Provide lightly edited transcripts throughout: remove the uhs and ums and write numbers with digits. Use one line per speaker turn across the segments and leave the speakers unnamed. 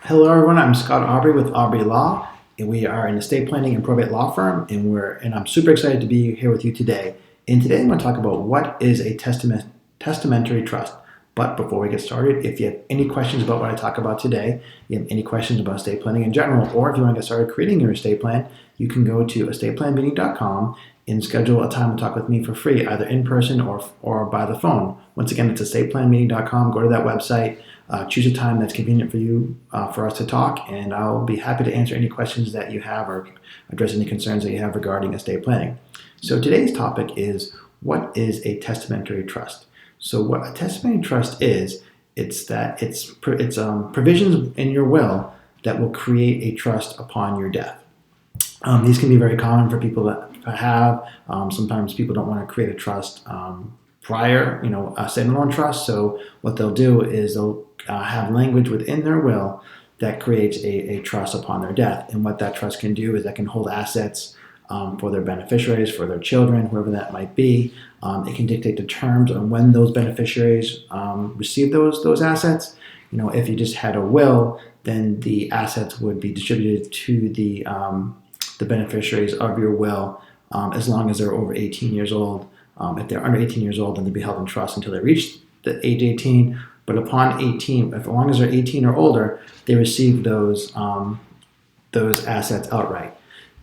Hello, everyone. I'm Scott Aubrey with Aubrey Law, and we are an estate planning and probate law firm. And I'm super excited to be here with you today. And today I'm going to talk about what is a testamentary trust. But before we get started, if you have any questions about what I talk about today, you have any questions about estate planning in general, or if you want to get started creating your estate plan, you can go to estateplanmeeting.com and schedule a time to talk with me for free, either in person or by the phone. Once again, it's estateplanmeeting.com. Go to that website. Choose a time that's convenient for you for us to talk, and I'll be happy to answer any questions that you have or address any concerns that you have regarding estate planning. So today's topic is, what is a testamentary trust? So what a testamentary trust is, it's provisions in your will that will create a trust upon your death. These can be very common for people to have. Sometimes people don't want to create a trust prior, a standalone trust. So what they'll do is they'll have language within their will that creates a trust upon their death. And what that trust can do is that can hold assets for their beneficiaries, for their children, whoever that might be. It can dictate the terms on when those beneficiaries receive those assets. If you just had a will, then the assets would be distributed to the beneficiaries of your will as long as they're over 18 years old. If they're under 18 years old, then they'll be held in trust until they reach the age 18. But upon 18, as long as they're 18 or older, they receive those assets outright.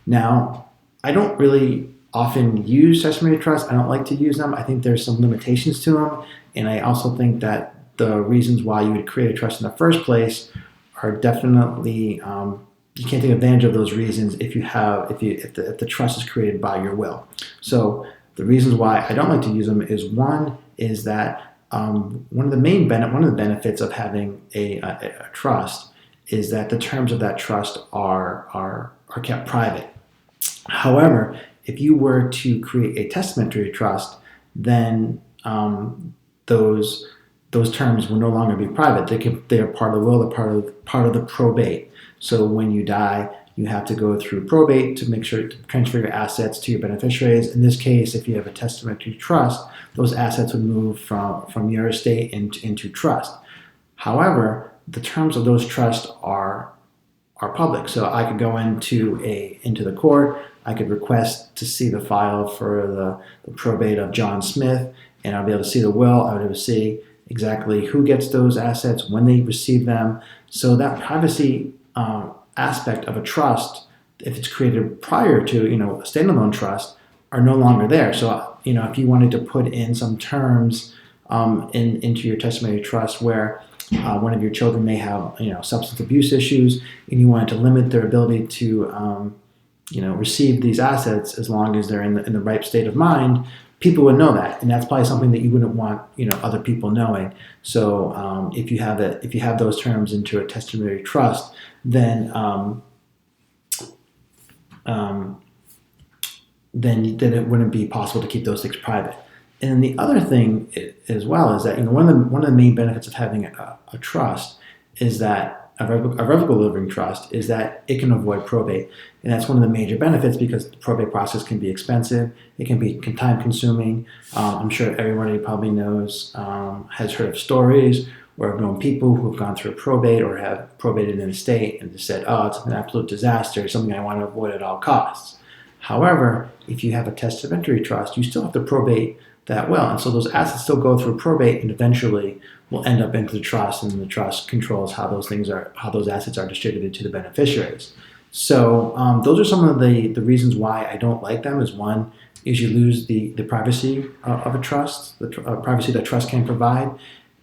Now, I don't really often use testamentary trusts. I don't like to use them. I think there's some limitations to them, and I also think that the reasons why you would create a trust in the first place are definitely you can't take advantage of those reasons if the trust is created by your will. So the reasons why I don't like to use them is, one is that one of the benefits of having a trust is that the terms of that trust are kept private. However, if you were to create a testamentary trust, then those terms will no longer be private. They are part of the will. They're part of the probate. So when you die, you have to go through probate to make sure to transfer your assets to your beneficiaries. In this case, if you have a testamentary trust, those assets would move from your estate into trust. However, the terms of those trusts are public. So I could go into the court. I could request to see the file for the probate of John Smith, and I'll be able to see the will. I would be able to see exactly who gets those assets, when they receive them. So that privacy aspect of a trust, if it's created prior to a standalone trust, are no longer there. So if you wanted to put in some terms into your testamentary trust where one of your children may have substance abuse issues, and you wanted to limit their ability to receive these assets as long as they're in the right state of mind, people would know that, and that's probably something that you wouldn't want other people knowing. So if you have those terms into a testamentary trust, then it wouldn't be possible to keep those things private. And then the other thing as well is that one of the main benefits of having a trust is that a revocable living trust is that it can avoid probate. And that's one of the major benefits, because the probate process can be expensive. It can be time consuming. I'm sure everybody probably knows, has heard of stories where I've known people who have gone through a probate or have probated an estate and just said, oh, it's an absolute disaster, something I want to avoid at all costs. However, if you have a testamentary trust, you still have to probate that will. And so those assets still go through probate and eventually will end up into the trust, and the trust controls how those assets are distributed to the beneficiaries. So those are some of the reasons why I don't like them. Is one is you lose the privacy of a trust, the privacy that trust can provide.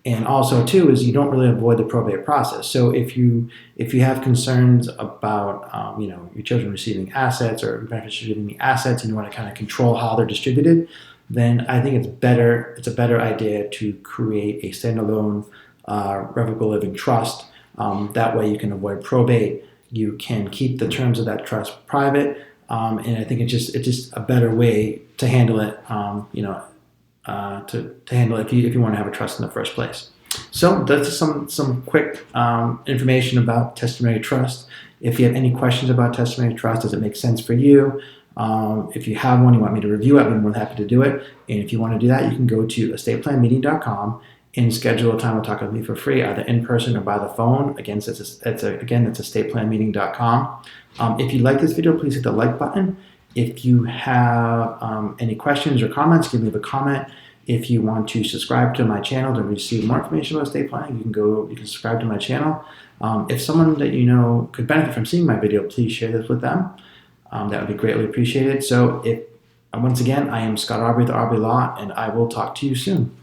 And also, two, is you don't really avoid the probate process. So if you have concerns about your children receiving assets or beneficiaries receiving assets, and you want to kind of control how they're distributed, then I think it's a better idea to create a standalone revocable living trust. That way you can avoid probate. You can keep the terms of that trust private, and I think it's just a better way to handle it. To handle it if you want to have a trust in the first place. So that's some quick information about testamentary trust. If you have any questions about testamentary trust, does it make sense for you? If you have one, you want me to review it, I'm more than happy to do it. And if you want to do that, you can go to estateplanmeeting.com and schedule a time to talk with me for free, either in person or by the phone. Again, it's estateplanmeeting.com. If you like this video, please hit the like button. If you have any questions or comments, give me a comment. If you want to subscribe to my channel to receive more information about estate planning, you can subscribe to my channel. If someone that you know could benefit from seeing my video, please share this with them. That would be greatly appreciated. So once again, I am Scott Aubrey with Aubrey Law, and I will talk to you soon.